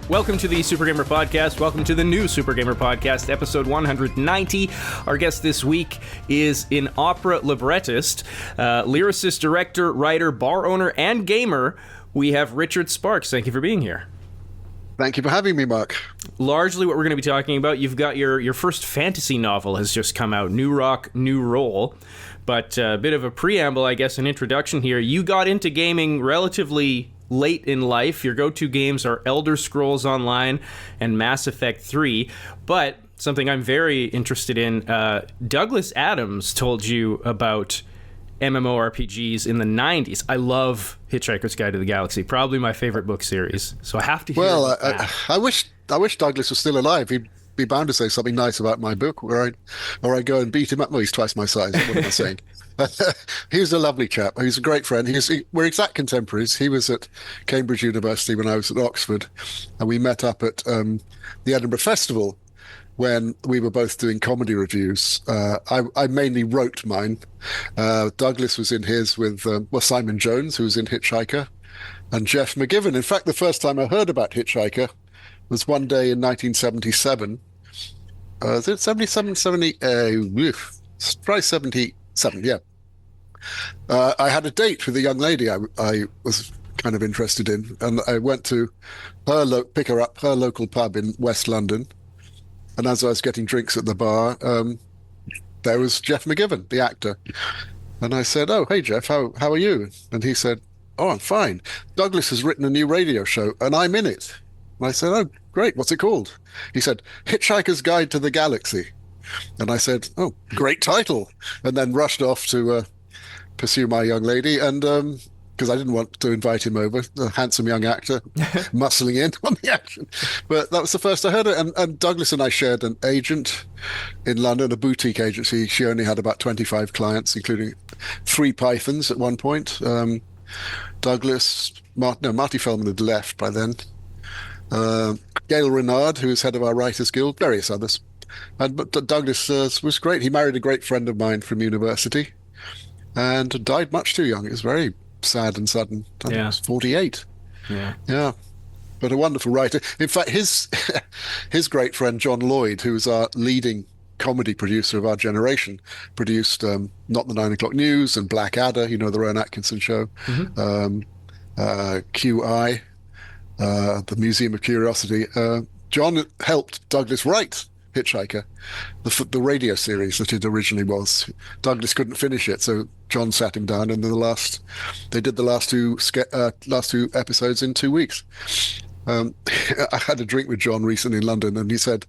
Welcome to the Super Gamer Podcast. Welcome to the new Super Gamer Podcast, episode 190. Our guest this week is an opera librettist, lyricist, director, writer, bar owner, and gamer. We have Richard Sparks. Thank you for being here. Thank you for having me, Mark. Largely what we're going to be talking about, you've got your first fantasy novel has just come out, New Rock, New Roll. But a bit of a preamble, I guess, an introduction here. You got into gaming relatively late in life. Your go-to games are Elder Scrolls Online and Mass Effect 3. But something I'm very interested in, Douglas Adams told you about MMORPGs in the 90s. I love Hitchhiker's Guide to the Galaxy, probably my favorite book series. So I have to hear about that. I wish Douglas was still alive. He'd be bound to say something nice about my book, or I go and beat him up. Well, he's twice my size. What am I saying? He was a lovely chap. He's a great friend. We're exact contemporaries. He was at Cambridge University when I was at Oxford, and we met up at the Edinburgh Festival when we were both doing comedy reviews. I mainly wrote mine. Douglas was in his with Simon Jones, who was in Hitchhiker, and Jeff McGivern. In fact, the first time I heard about Hitchhiker was one day in 1977. Is it 77, 70? Probably 77, yeah. I had a date with a young lady I was kind of interested in, and I went to pick her up, her local pub in West London. And as I was getting drinks at the bar, there was Jeff McGivern, the actor. And I said, "Oh, hey, Jeff, how are you?" And he said, "Oh, I'm fine. Douglas has written a new radio show, and I'm in it." And I said, "Oh, great. What's it called?" He said, "Hitchhiker's Guide to the Galaxy." And I said, "Oh, great title." And then rushed off to pursue my young lady. And because I didn't want to invite him over, a handsome young actor, muscling in on the action. But that was the first I heard it. And Douglas and I shared an agent in London, a boutique agency. She only had about 25 clients, including 3 Pythons at one point. Douglas, Marty Feldman had left by then. Gail Renard, who was head of our Writers Guild, various others. But Douglas was great. He married a great friend of mine from university and died much too young. It was very sad and sudden. I think he was 48. Yeah. But a wonderful writer. In fact, his great friend John Lloyd, who was our leading comedy producer of our generation, produced Not the 9 O'Clock News and Blackadder, the Rowan Atkinson show, QI, the Museum of Curiosity. John helped Douglas write Hitchhiker, the radio series that it originally was. Douglas couldn't finish it, so John sat him down, and they did the last two episodes in 2 weeks. I had a drink with John recently in London, and he said,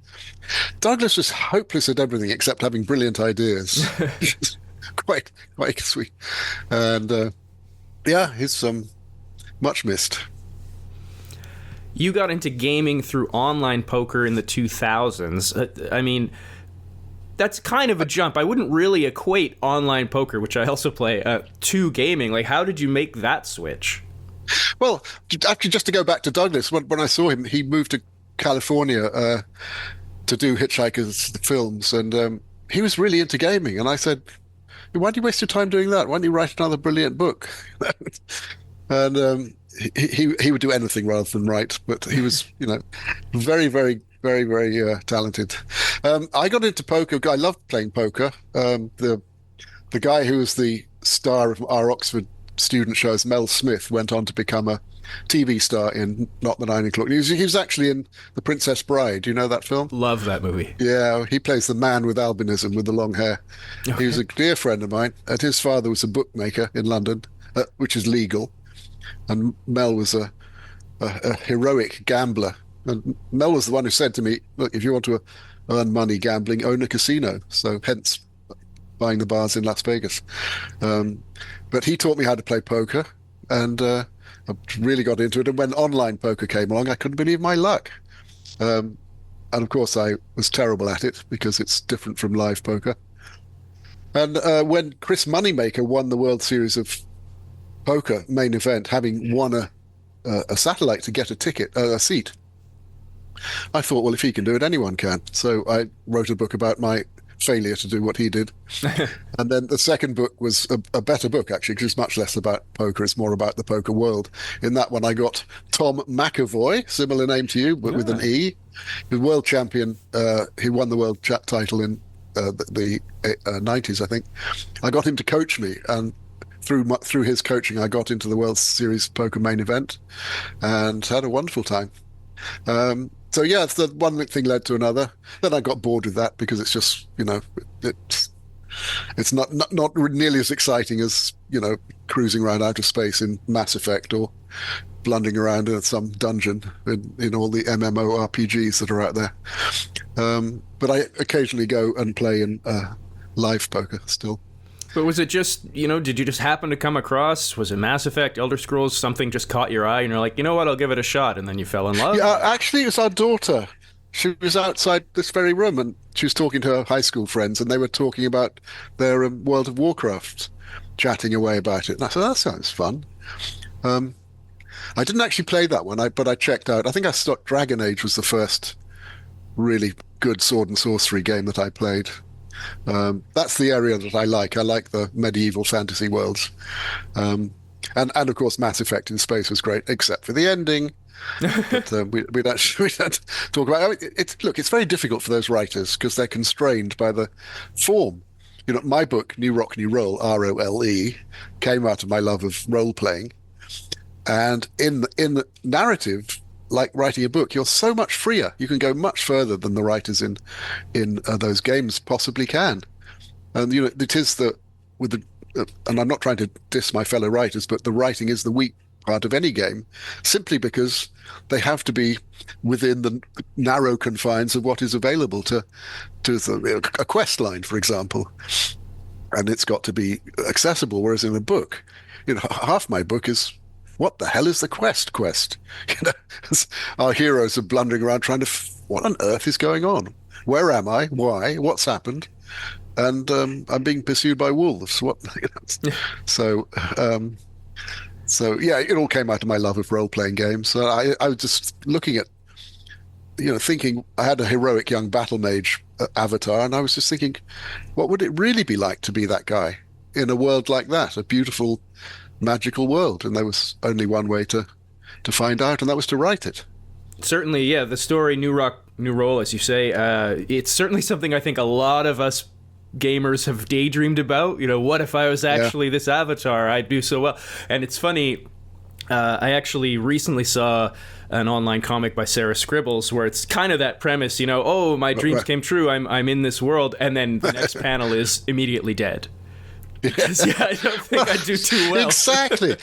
"Douglas was hopeless at everything except having brilliant ideas." quite sweet. And he's much missed. You got into gaming through online poker in the 2000s. I mean, that's kind of a jump. I wouldn't really equate online poker, which I also play, to gaming. Like, how did you make that switch? Well, actually, just to go back to Douglas, when I saw him, he moved to California to do Hitchhiker's films, and he was really into gaming. And I said, "Why do you waste your time doing that? Why don't you write another brilliant book?" And he would do anything rather than write, but he was, very, very, very, very talented. I got into poker. I loved playing poker. The guy who was the star of our Oxford student shows, Mel Smith, went on to become a TV star in Not the 9 O'Clock News. He was actually in The Princess Bride. Do you know that film? Love that movie. Yeah, he plays the man with albinism with the long hair. Okay. He was a dear friend of mine, and his father was a bookmaker in London, which is legal. And Mel was a heroic gambler. And Mel was the one who said to me, "Look, if you want to earn money gambling, own a casino." So hence buying the bars in Las Vegas. But he taught me how to play poker, and I really got into it. And when online poker came along, I couldn't believe my luck. And of course, I was terrible at it because it's different from live poker. And when Chris Moneymaker won the World Series of Poker main event, having won a satellite to get a seat, I thought, well, if he can do it, anyone can. So I wrote a book about my failure to do what he did. And then the second book was a better book, actually, because it's much less about poker. It's more about the poker world. In that one, I got Tom McAvoy, similar name to you, but with an E, the world champion. He won the world title in the 90s, I think. I got him to coach me, and through his coaching, I got into the World Series poker main event and had a wonderful time. So yeah, it's the one thing led to another. Then I got bored with that because it's just, it's not nearly as exciting as, cruising around outer space in Mass Effect or blundering around in some dungeon in all the MMORPGs that are out there. But I occasionally go and play in live poker still. But was it just, did you just happen to come across, was it Mass Effect, Elder Scrolls, something just caught your eye and you're like, you know what, I'll give it a shot, and then you fell in love? Yeah, actually, it was our daughter. She was outside this very room and she was talking to her high school friends, and they were talking about their World of Warcraft, chatting away about it. And I said, that sounds fun. I didn't actually play that one, but I checked out. I think Dragon Age was the first really good sword and sorcery game that I played. That's the area that I like. I like the medieval fantasy worlds. And of course, Mass Effect in space was great, except for the ending. But we don't talk about it. Look, it's very difficult for those writers because they're constrained by the form. My book, New Rock, New Roll, ROLE, came out of my love of role playing. And in the narrative, like writing a book, you're so much freer. You can go much further than the writers in those games possibly can. And it is and I'm not trying to diss my fellow writers, but the writing is the weak part of any game, simply because they have to be within the narrow confines of what is available to a quest line, for example, and it's got to be accessible. Whereas in a book, half my book is, what the hell is the quest? Our heroes are blundering around trying to, what on earth is going on? Where am I? Why? What's happened? And I'm being pursued by wolves. What? So, yeah, it all came out of my love of role-playing games. So I was just looking at, thinking I had a heroic young battle mage avatar, and I was just thinking, what would it really be like to be that guy in a world like that, a beautiful, magical world? And there was only one way to find out, and that was to write it. Certainly, yeah. The story, New Rock, New Roll, as you say, it's certainly something I think a lot of us gamers have daydreamed about. What if I was actually this avatar? I'd do so well. And it's funny, I actually recently saw an online comic by Sarah Scribbles where it's kind of that premise, oh, my dreams came true, I'm in this world, and then the next panel is immediately dead. Because, I don't think I'd do too well. Exactly.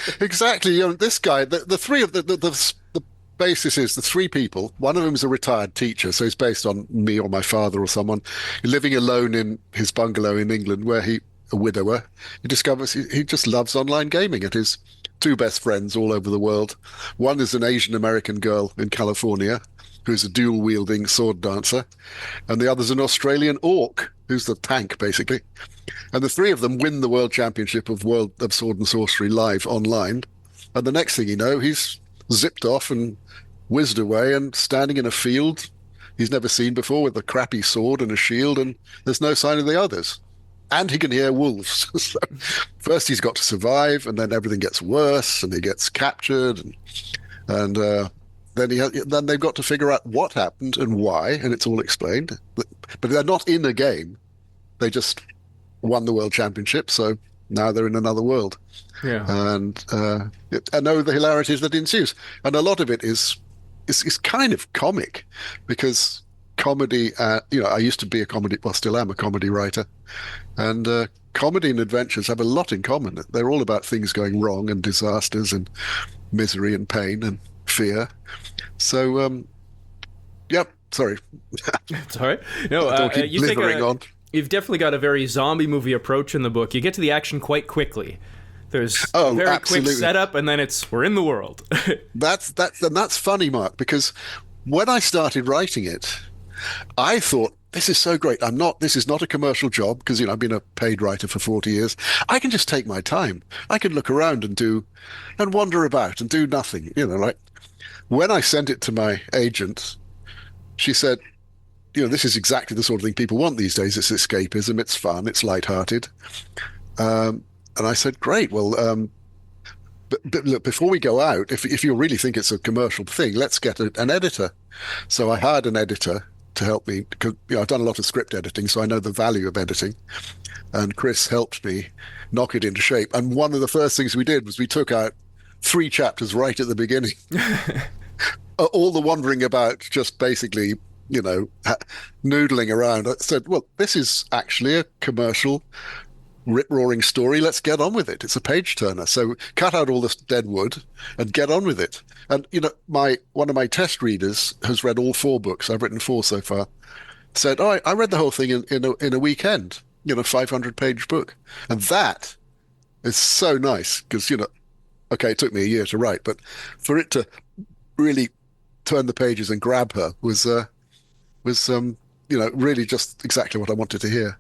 This guy, the three of the basis is the three people. One of them is a retired teacher, so he's based on me or my father or someone living alone in his bungalow in England, where a widower. He discovers he just loves online gaming, and his two best friends all over the world. One is an Asian American girl in California who's a dual wielding sword dancer, and the other's an Australian orc who's the tank, basically. And the three of them win the world championship of Sword and Sorcery live online. And the next thing you know, he's zipped off and whizzed away and standing in a field he's never seen before with a crappy sword and a shield, and there's no sign of the others. And he can hear wolves. So first he's got to survive, and then everything gets worse, and he gets captured, and then they've got to figure out what happened and why, and it's all explained. But they're not in a game. They just won the world championship, so now they're in another world. Yeah. And I know the hilarities that ensues, and a lot of it is kind of comic, because comedy. I used to be a comedy, well, still am a comedy writer, and comedy and adventures have a lot in common. They're all about things going wrong and disasters and misery and pain and fear. So, yep. Sorry. It's all right. No, you've definitely got a very zombie movie approach in the book. You get to the action quite quickly. There's a very absolutely. quick setup, and then we're in the world. That's funny, Mark, because when I started writing it, I thought, this is so great. This is not a commercial job, because, I've been a paid writer for 40 years. I can just take my time. I can look around and wander about and do nothing, like when I sent it to my agent, she said, this is exactly the sort of thing people want these days. It's escapism, it's fun, it's lighthearted. And I said, great. Well, but look, before we go out, if you really think it's a commercial thing, let's get an editor. So I hired an editor to help me because I've done a lot of script editing, so I know the value of editing. And Chris helped me knock it into shape. And one of the first things we did was we took out 3 chapters right at the beginning. All the wandering about, just basically, noodling around. I said, well, this is actually a commercial rip-roaring story. Let's get on with it. It's a page turner. So cut out all this dead wood and get on with it. And one of my test readers has read all 4 books. I've written 4 so far. Said, "Oh, I read the whole thing in a weekend. 500-page book." And that is so nice because okay, it took me a year to write, but for it to really turn the pages and grab her was really just exactly what I wanted to hear.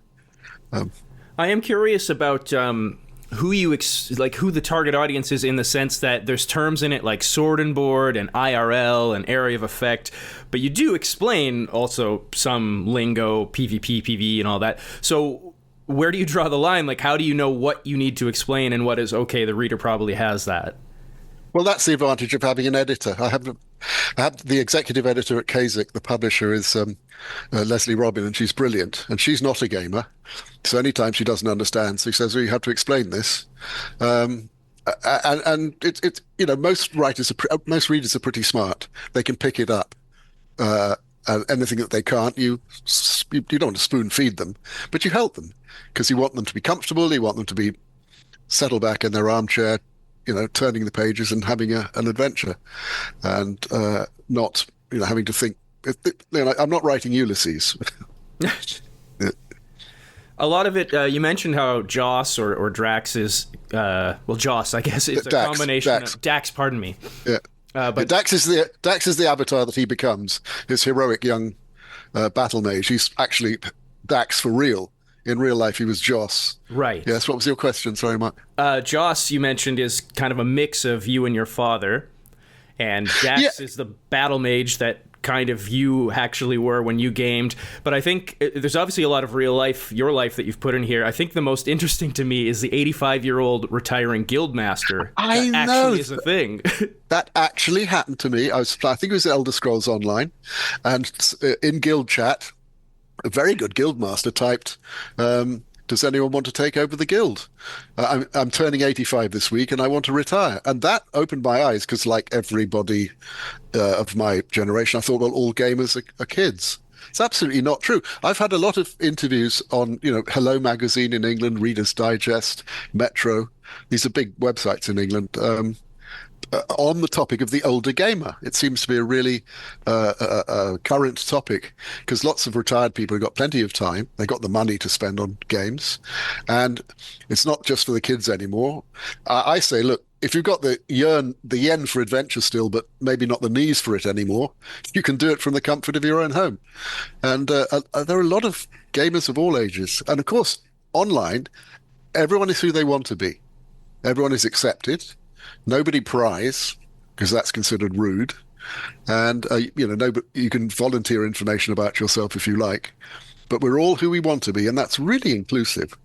I am curious about who who the target audience is, in the sense that there's terms in it like sword and board and IRL and area of effect, but you do explain also some lingo, PvP, PvE, and all that. So where do you draw the line? Like, how do you know what you need to explain and what is okay? The reader probably has that. Well, that's the advantage of having an editor. I have the executive editor at Kasich. The publisher is Leslie Robin, and she's brilliant. And she's not a gamer, so anytime she doesn't understand, she says, "Well, you have to explain this." And it's most readers are pretty smart. They can pick it up. And anything that they can't, you don't want to spoon feed them, but you help them because you want them to be comfortable. You want them to be settled back in their armchair, turning the pages and having an adventure, and not having to think. I'm not writing Ulysses. A lot of it, you mentioned how Joss or Drax is, Joss, I guess, is a Dax, combination Dax. of Dax. Pardon me. Yeah. But Dax is the avatar that he becomes, his heroic young battle mage. He's actually Dax for real. In real life, he was Joss. Right. Yes. What was your question? Sorry, Mark. Joss, you mentioned, is kind of a mix of you and your father, and Dax is the battle mage that kind of you actually were when you gamed. But I think there's obviously a lot of your life that you've put in here. I think the most interesting to me is the 85-year-old retiring guildmaster. I know. Actually is a thing. That actually happened to me. I think it was Elder Scrolls Online, and in guild chat, a very good guildmaster typed, "Does anyone want to take over the guild? I'm turning 85 this week and I want to retire." And that opened my eyes because, like everybody of my generation, I thought, well, all gamers are kids. It's absolutely not true. I've had a lot of interviews on, Hello Magazine in England, Reader's Digest, Metro. These are big websites in England. On the topic of the older gamer. It seems to be a really current topic because lots of retired people have got plenty of time. They got the money to spend on games, and it's not just for the kids anymore. I say, look, if you've got the yen for adventure still, but maybe not the knees for it anymore, you can do it from the comfort of your own home. And there are a lot of gamers of all ages, and of course, online, everyone is who they want to be. Everyone is accepted. Nobody pries because that's considered rude, and you can volunteer information about yourself if you like, but we're all who we want to be, and that's really inclusive.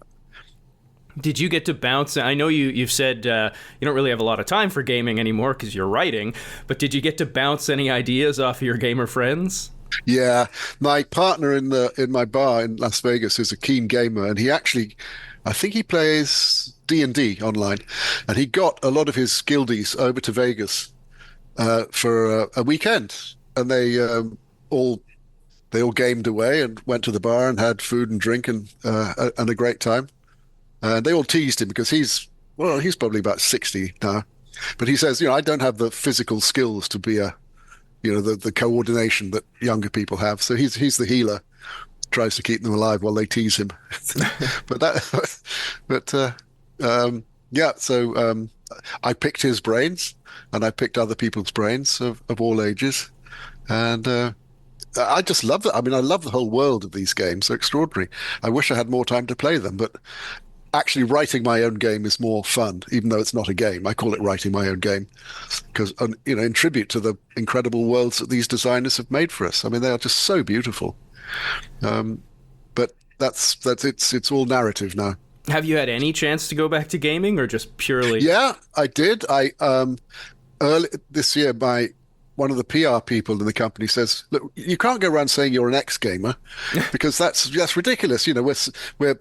Did you get to bounce? I know you've said you don't really have a lot of time for gaming anymore because you're writing, but did you get to bounce any ideas off of your gamer friends? Yeah, my partner in my bar in Las Vegas is a keen gamer, and I think he plays D&D online, and he got a lot of his guildies over to Vegas for a weekend, and they all gamed away and went to the bar and had food and drink and a great time. And they all teased him because he's probably about 60 now, but he says, I don't have the physical skills to be the coordination that younger people have. So he's the healer, tries to keep them alive while they tease him. So I picked his brains, and I picked other people's brains of all ages, and I just love it. I mean, I love the whole world of these games. They're extraordinary. I wish I had more time to play them, but actually writing my own game is more fun, even though it's not a game. I call it writing my own game because, in tribute to the incredible worlds that these designers have made for us. I mean, they are just so beautiful. Um, but that's it's all narrative now. Have you had any chance to go back to gaming or just purely? Yeah, I did. I early this year, my one of the PR people in the company says, "Look, you can't go around saying you're an ex-gamer because that's ridiculous. You know, we're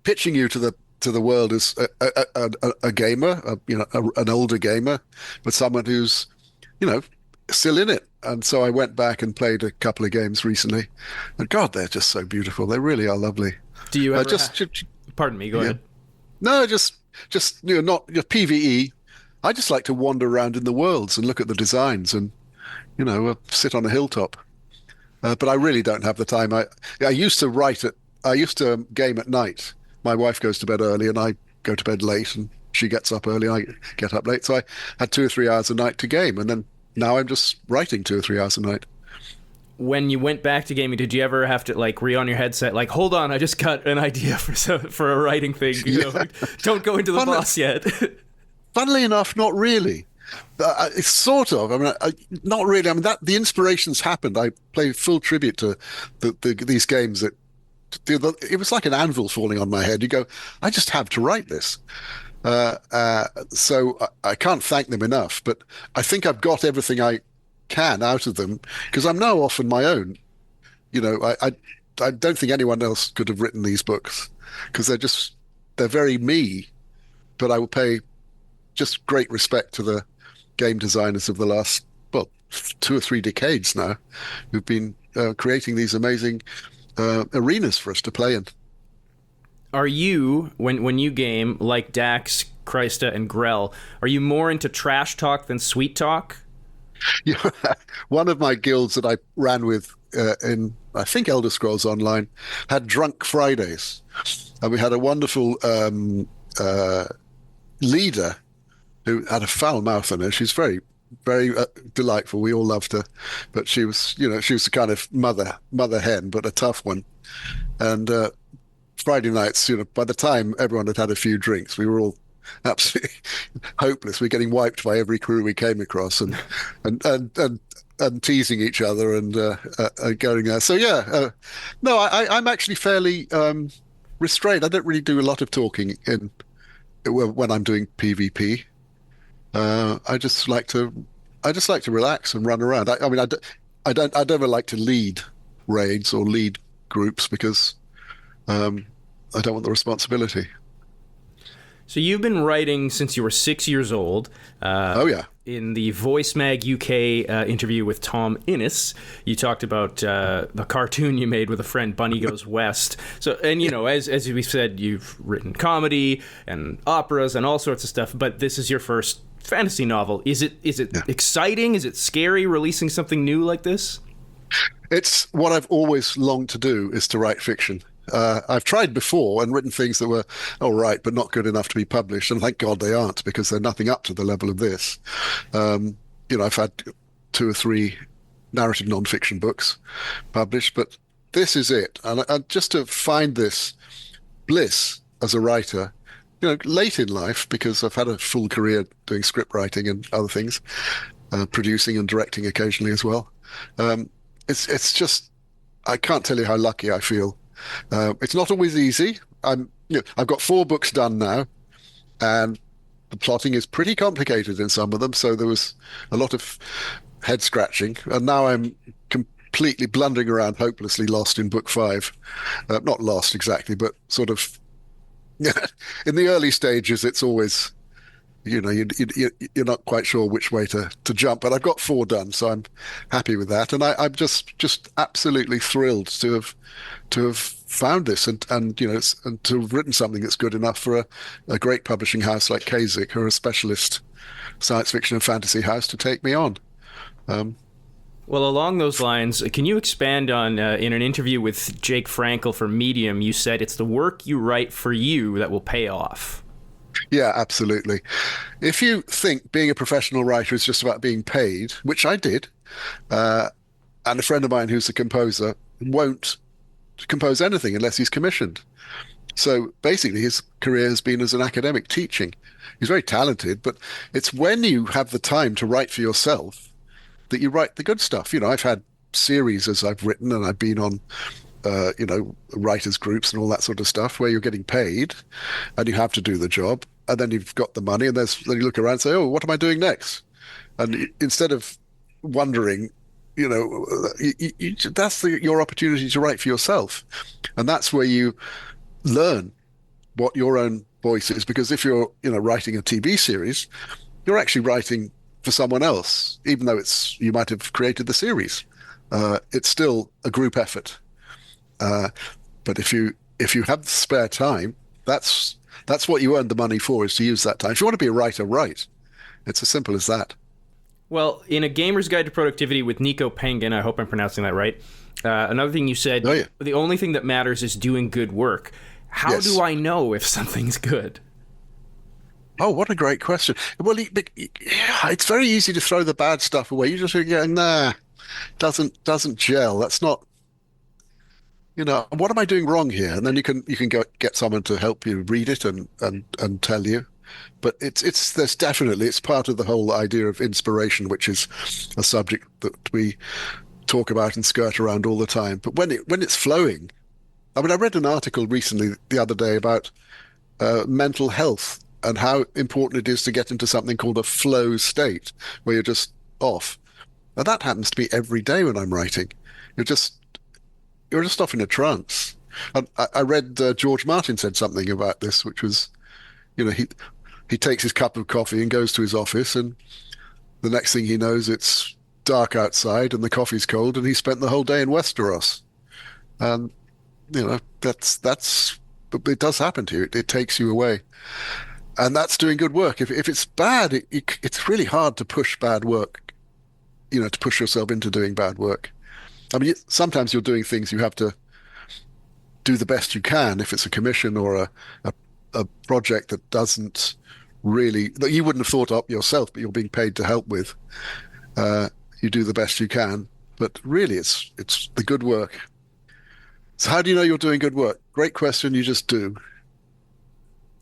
pitching you to the world as a gamer, an older gamer, but someone who's, you know, still in it." And so I went back and played a couple of games recently, and God, they're just so beautiful. They really are lovely. Do you ever Just, Pardon me, go yeah, ahead. no, just not your PvE. I just like to wander around in the worlds and look at the designs and sit on a hilltop. But I really don't have the time. I used to write it. I used to game at night. My wife goes to bed early, and I go to bed late, and she gets up early, and I get up late. So I had 2 or 3 hours a night to game, and then now I'm just writing 2 or 3 hours a night. When you went back to gaming, did you ever have to like re on your headset, like, hold on, I just got an idea for a writing thing, Yeah. don't go into the Fun, boss yet. Funnily enough, not really. It's sort of. I mean, not really. I mean, that the inspirations happened. I play full tribute to these games that it was like an anvil falling on my head. You go, I just have to write this. So I can't thank them enough. But I think I've got everything I can out of them because I'm now off on my own. I don't think anyone else could have written these books because they're very me. But I will pay just great respect to the game designers of the last, well, 2 or 3 decades now, who've been creating these amazing arenas for us to play in. Are you, when you game, like Dax, Krysta, and Grell, are you more into trash talk than sweet talk? Yeah, one of my guilds that I ran with in, I think, Elder Scrolls Online had Drunk Fridays. And we had a wonderful leader who had a foul mouth on her. She's very, very delightful. We all loved her, but she was the kind of mother hen, but a tough one. And Friday nights, by the time everyone had had a few drinks, we were all absolutely hopeless. We're getting wiped by every crew we came across, and teasing each other and going there. So yeah, no, I'm actually fairly restrained. I don't really do a lot of talking in when I'm doing PvP. I just like to relax and run around. I mean, I don't ever like to lead raids or lead groups because I don't want the responsibility. So you've been writing since you were 6 years old. Oh yeah. In the Voice Mag UK interview with Tom Innes, you talked about the cartoon you made with a friend, Bunny Goes West. So, and as we said, you've written comedy and operas and all sorts of stuff. But this is your first fantasy novel. Is it Yeah. exciting? Is it scary releasing something new like this? It's what I've always longed to do is to write fiction. I've tried before and written things that were all right, but not good enough to be published. And thank God they aren't because they're nothing up to the level of this. I've had 2 or 3 narrative nonfiction books published, but this is it. And just to find this bliss as a writer, late in life, because I've had a full career doing script writing and other things, producing and directing occasionally as well. It's just I can't tell you how lucky I feel. It's not always easy. I've got 4 books done now, and the plotting is pretty complicated in some of them. So there was a lot of head scratching, and now I'm completely blundering around, hopelessly lost in book 5. Not lost exactly, but sort of in the early stages. It's always you're not quite sure which way to jump, but I've got 4 done, so I'm happy with that. And I'm just absolutely thrilled to have found this and to have written something that's good enough for a great publishing house like Kasich, or a specialist science fiction and fantasy house, to take me on. Well, along those lines, can you expand on, in an interview with Jake Frankel for Medium, you said it's the work you write for you that will pay off. Yeah, absolutely. If you think being a professional writer is just about being paid, which I did, and a friend of mine who's a composer won't compose anything unless he's commissioned. So basically, his career has been as an academic teaching. He's very talented, but it's when you have the time to write for yourself that you write the good stuff. I've had series as I've written, and I've been on, writers groups and all that sort of stuff where you're getting paid and you have to do the job, and then you've got the money, and then you look around and say, oh, what am I doing next? And instead of wondering, that's your opportunity to write for yourself. And that's where you learn what your own voice is. Because if you're, writing a TV series, you're actually writing for someone else, even though you might have created the series. It's still a group effort. But if you have spare time, that's what you earn the money for, is to use that time. If you want to be a writer, write. It's as simple as that. Well, in A Gamer's Guide to Productivity with Nico Pengen, I hope I'm pronouncing that right, another thing you said, Oh, yeah. The only thing that matters is doing good work. How Yes. do I know if something's good? Oh, what a great question. Well, it's very easy to throw the bad stuff away. You just go, nah, doesn't gel. That's not, what am I doing wrong here? And then you can go get someone to help you read it and tell you. But it's part of the whole idea of inspiration, which is a subject that we talk about and skirt around all the time. But when it's flowing, I mean, I read an article recently the other day about mental health and how important it is to get into something called a flow state, where you're just off. And that happens to me every day when I'm writing. You're just off in a trance. And I read George Martin said something about this, which was, he takes his cup of coffee and goes to his office, and the next thing he knows, it's dark outside and the coffee's cold, and he spent the whole day in Westeros. And that's it does happen to you. It takes you away, and that's doing good work. If it's bad, it's really hard to push bad work. To push yourself into doing bad work. I mean, sometimes you're doing things you have to do the best you can. If it's a commission or a project that doesn't really, that you wouldn't have thought up yourself, but you're being paid to help with, you do the best you can. But really, it's the good work. So how do you know you're doing good work? Great question. You just do.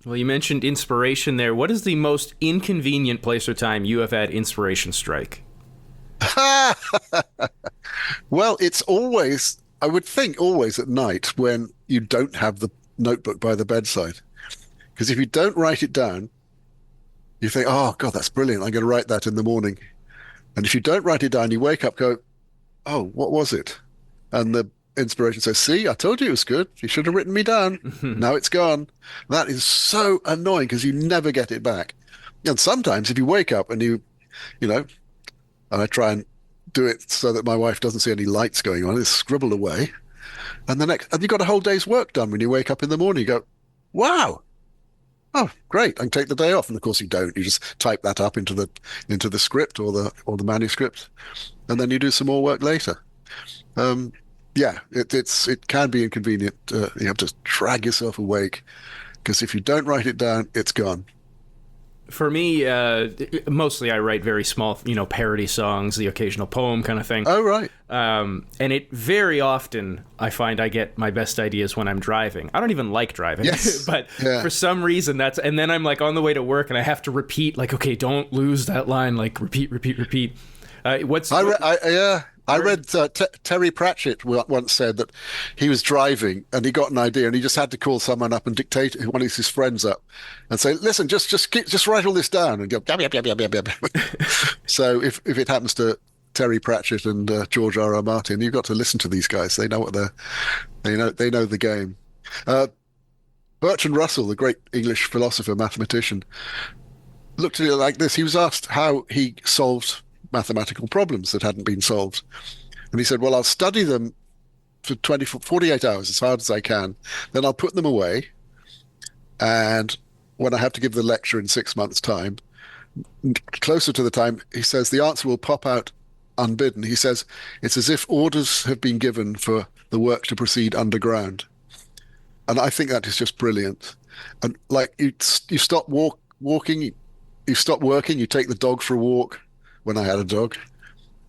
Well, you mentioned inspiration there. What is the most inconvenient place or time you have had inspiration strike? Well, it's always, I would think, always at night when you don't have the notebook by the bedside. Because if you don't write it down, you think, oh, God, that's brilliant. I'm going to write that in the morning. And if you don't write it down, you wake up, go, oh, what was it? And the inspiration says, see, I told you it was good. You should have written me down. Now it's gone. That is so annoying because you never get it back. And sometimes if you wake up and and I try and do it so that my wife doesn't see any lights going on, it's scribbled away. And and you got a whole day's work done when you wake up in the morning. You go, wow. Oh, great! I can take the day off, and of course you don't. You just type that up into the script or the manuscript, and then you do some more work later. Yeah, it can be inconvenient. You have to drag yourself awake because if you don't write it down, it's gone. For me, mostly I write very small, parody songs, the occasional poem kind of thing. Oh, right. And it very often, I find I get my best ideas when I'm driving. I don't even like driving, Yes. but Yeah. for some reason and then I'm like on the way to work and I have to repeat, like, okay, don't lose that line, like repeat. I read Terry Pratchett once said that he was driving and he got an idea and he just had to call someone up and dictate one of his friends up and say, "Listen, just write all this down," and go yab, yab, yab, yab, yab, yab. So if it happens to Terry Pratchett and George R.R. Martin, you've got to listen to these guys. They know they know the game. Bertrand Russell, the great English philosopher, mathematician, looked at it like this. He was asked how he solved mathematical problems that hadn't been solved. And he said, well, I'll study them for 48 hours, as hard as I can. Then I'll put them away. And when I have to give the lecture in 6 months' time, closer to the time, he says, the answer will pop out unbidden. He says, it's as if orders have been given for the work to proceed underground. And I think that is just brilliant. And like you stop walking, you stop working, you take the dog for a walk, when I had a dog,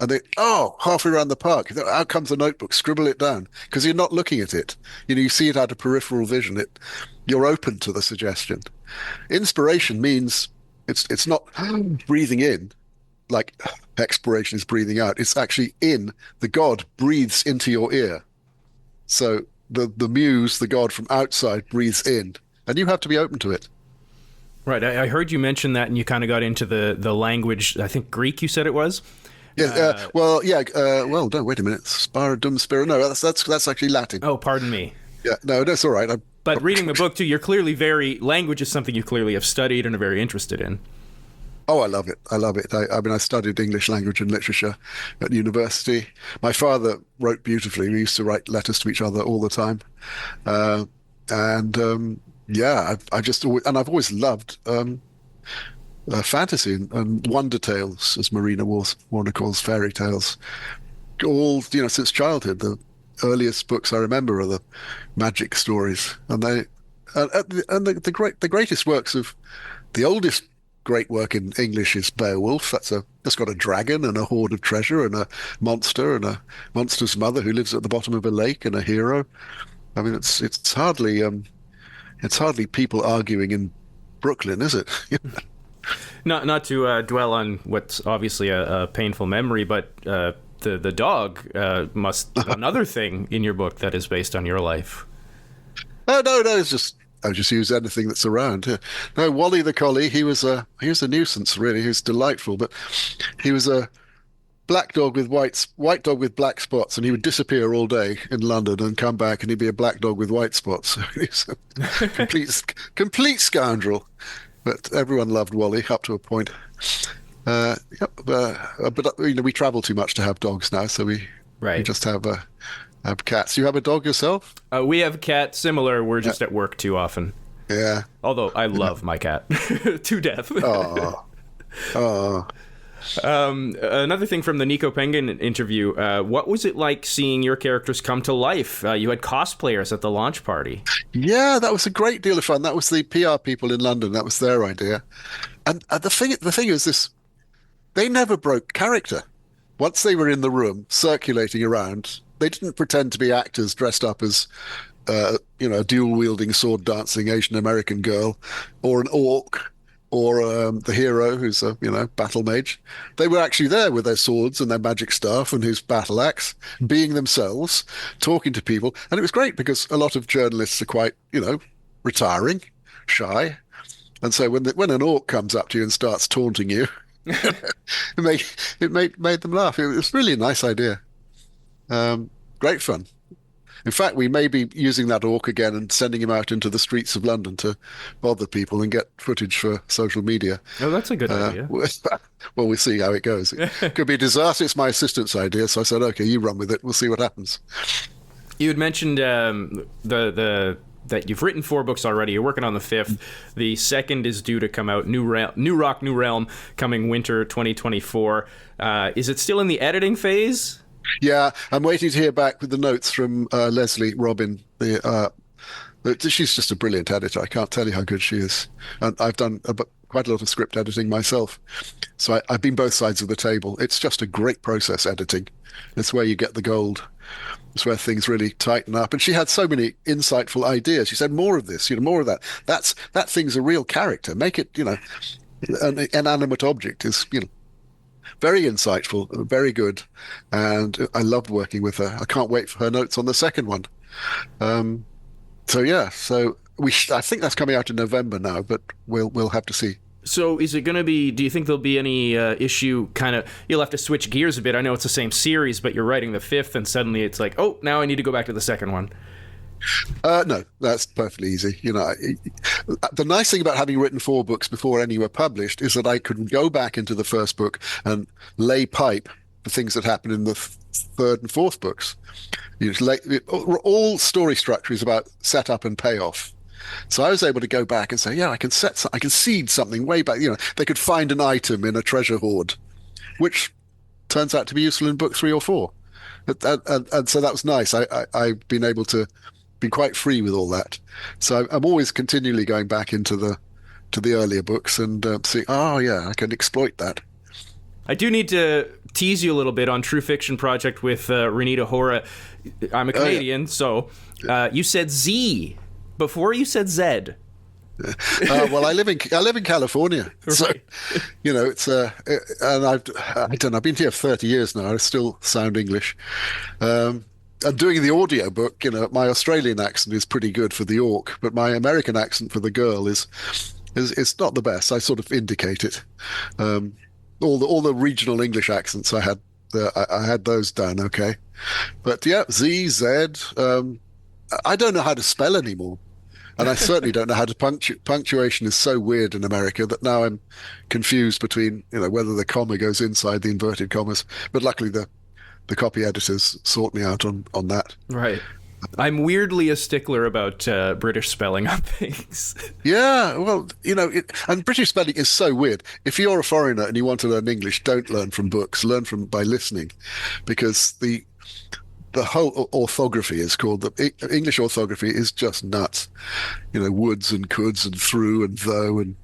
and halfway around the park, out comes the notebook, scribble it down, because you're not looking at it. You see it out of peripheral vision. You're open to the suggestion. Inspiration means it's not breathing in, like expiration is breathing out. It's actually in. The god breathes into your ear. So the muse, the god from outside, breathes in, and you have to be open to it. Right. I heard you mention that, and you kind of got into the language. I think Greek. You said it was. Yeah. Well, yeah. Well, no. Wait a minute. Spara dum spira. No, that's actually Latin. Oh, pardon me. Yeah. No, that's all right. But reading the book too, you're clearly language is something you clearly have studied and are very interested in. Oh, I love it. I love it. I mean, I studied English language and literature at university. My father wrote beautifully. We used to write letters to each other all the time. Yeah, I've always loved fantasy and wonder tales, as Marina Warner calls fairy tales. All, since childhood. The earliest books I remember are the magic stories, and the greatest works of the oldest great work in English is Beowulf. That's got a dragon and a hoard of treasure and a monster's mother who lives at the bottom of a lake and a hero. I mean, it's hardly people arguing in Brooklyn, is it? Not to dwell on what's obviously a painful memory, but the dog must another thing in your book that is based on your life. Oh no, it's just I just use anything that's around. Yeah. No, Wally the collie, he was a nuisance really. He was delightful, but he was a black dog with white dog with black spots, and he would disappear all day in London and come back, and he'd be a black dog with white spots. He's a complete scoundrel. But everyone loved Wally up to a point. But we travel too much to have dogs now, so we just have cats. You have a dog yourself? We have a cat. Similar. We're just at work too often. Yeah. Although I love my cat to death. Oh. Another thing from the Nico Penguin interview, what was it like seeing your characters come to life? You had cosplayers at the launch party. Yeah, that was a great deal of fun. That was the PR people in London. That was their idea. And the thing is this, they never broke character. Once they were in the room circulating around, they didn't pretend to be actors dressed up as a dual-wielding, sword-dancing Asian American girl or an orc, or the hero who's a battle mage. They were actually there with their swords and their magic staff and his battle axe, being themselves, talking to people. And it was great because a lot of journalists are quite, retiring, shy. And so when an orc comes up to you and starts taunting you, it made them laugh. It was really a nice idea. Great fun. In fact, we may be using that orc again and sending him out into the streets of London to bother people and get footage for social media. Oh, that's a good idea. Well, we'll see how it goes. It could be a disaster. It's my assistant's idea, so I said, okay, you run with it. We'll see what happens. You had mentioned that you've written 4 books already. You're working on the 5th. The 2nd is due to come out, New Rock, New Realm, coming winter 2024. Is it still in the editing phase? Yeah, I'm waiting to hear back with the notes from Leslie Robin. She's just a brilliant editor. I can't tell you how good she is. And I've done quite a lot of script editing myself. So I've been both sides of the table. It's just a great process, editing. It's where you get the gold. It's where things really tighten up. And she had so many insightful ideas. She said, more of this, more of that. That thing's a real character. Make it, an inanimate object is, very insightful, very good, and I loved working with her. I can't wait for her notes on the second one. So I think that's coming out in November now, but we'll have to see. So is it going to be, do you think there'll be any issue you'll have to switch gears a bit? I know it's the same series, but you're writing the 5th and suddenly it's like, oh, now I need to go back to the second one. No, that's perfectly easy. The nice thing about having written 4 books before any were published is that I could go back into the first book and lay pipe the things that happen in the 3rd and 4th books. All story structure is about setup and payoff. So I was able to go back and say, yeah, I can seed something way back. They could find an item in a treasure hoard, which turns out to be useful in book 3 or 4. And so that was nice. I've been able to be quite free with all that. So I'm always continually going back into the earlier books and seeing, I can exploit that. I do need to tease you a little bit on True Fiction Project with Renita Hora. I'm a Canadian, so you said Z before you said Z. Well, I live in California, so Right. it's and I don't know. I've been here for 30 years now. I still sound English. And doing the audio book, my Australian accent is pretty good for the orc, but my American accent for the girl is not the best. I sort of indicate it. Um, all the regional English accents I had those down okay. But yeah, Z, Z. I don't know how to spell anymore. And I certainly don't know how to punctuation is so weird in America that now I'm confused between, whether the comma goes inside the inverted commas. But luckily the copy editors sort me out on that. Right. I'm weirdly a stickler about British spelling on things. Yeah, well, and British spelling is so weird. If you're a foreigner and you want to learn English, don't learn from books, learn from by listening, because the whole orthography is called the English orthography is just nuts. Woods and coulds and through and though and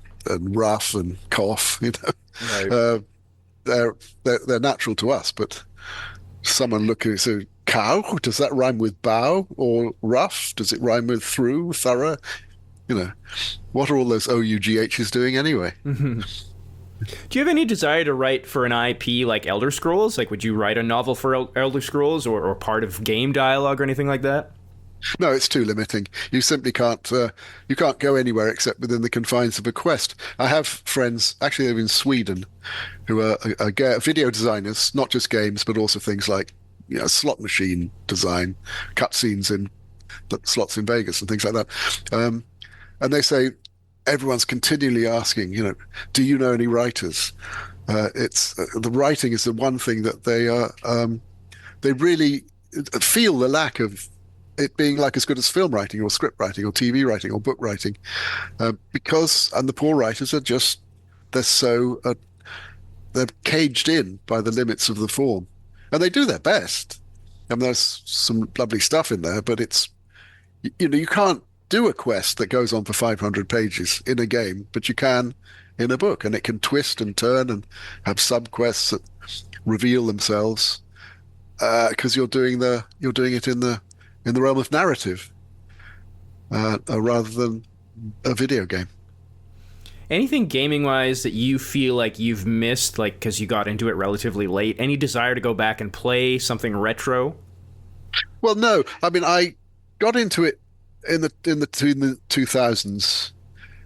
rough and cough. Right. They're they're natural to us, but someone looking at so cow, does that rhyme with bow? Or rough, does it rhyme with through, thorough? You know, what are all those OUGHs doing anyway? Do you have any desire to write for an IP like Elder Scrolls? Like, would you write a novel for Elder Scrolls or part of game dialogue or anything like that? No, it's too limiting. You simply can't. You can't go anywhere except within the confines of a quest. I have friends, actually, live in Sweden, who are video designers, not just games, but also things like slot machine design, cutscenes in slots in Vegas and things like that. And they say everyone's continually asking, do you know any writers? It's the writing is the one thing that they really feel the lack of it being like as good as film writing or script writing or TV writing or book writing, and the poor writers are just they're so they're caged in by the limits of the form, and they do their best. And there's some lovely stuff in there, but it's you can't do a quest that goes on for 500 pages in a game, but you can in a book, and it can twist and turn and have sub quests that reveal themselves because you're doing it in the realm of narrative rather than a video game. Anything gaming wise that you feel like you've missed, like because you got into it relatively late? Any desire to go back and play something retro? Well, no, I mean I got into it in the 2000s.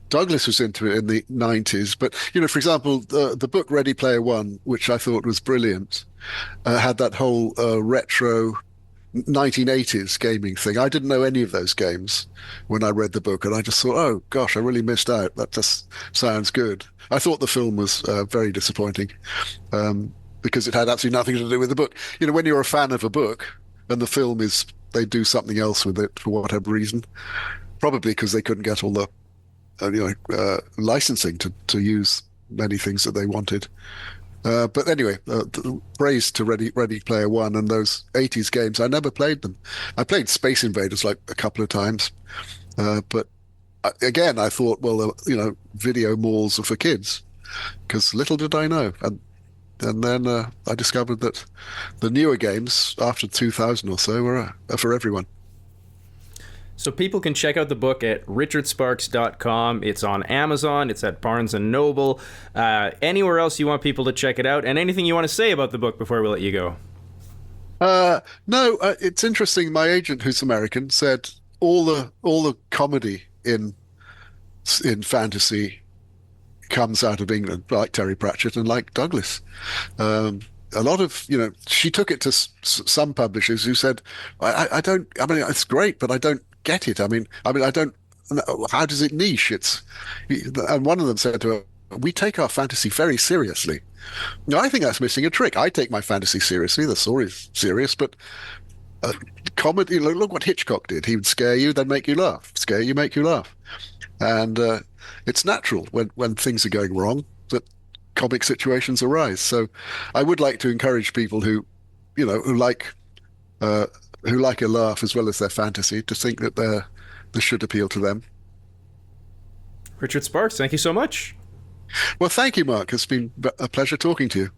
Douglas was into it in the 90s, but for example, the book Ready Player One, which I thought was brilliant, had that whole retro 1980s gaming thing. I didn't know any of those games when I read the book, and I just thought, oh gosh, I really missed out. That just sounds good. I thought the film was very disappointing because it had absolutely nothing to do with the book. When you're a fan of a book and the film is they do something else with it for whatever reason, probably because they couldn't get all the licensing to use many things that they wanted. But anyway, praise to Ready Player One and those 80s games. I never played them. I played Space Invaders like a couple of times, but again, I thought, well, video malls are for kids, because little did I know. And then I discovered that the newer games after 2000 or so are for everyone. So people can check out the book at richardsparks.com. It's on Amazon. It's at Barnes & Noble. Anywhere else you want people to check it out? And anything you want to say about the book before we let you go? No, it's interesting. My agent, who's American, said all the comedy in fantasy comes out of England, like Terry Pratchett and like Douglas. A lot of, she took it to some publishers who said, I don't, I mean, it's great, but I don't get it. I mean, I don't, how does it niche? And one of them said to her, we take our fantasy very seriously. Now, I think that's missing a trick. I take my fantasy seriously. The story's serious, but comedy, look what Hitchcock did. He would scare you, then make you laugh. Scare you, make you laugh. And it's natural when things are going wrong that comic situations arise. So I would like to encourage people who like a laugh as well as their fantasy to think that this should appeal to them. Richard Sparks, thank you so much. Well, thank you, Mark. It's been a pleasure talking to you.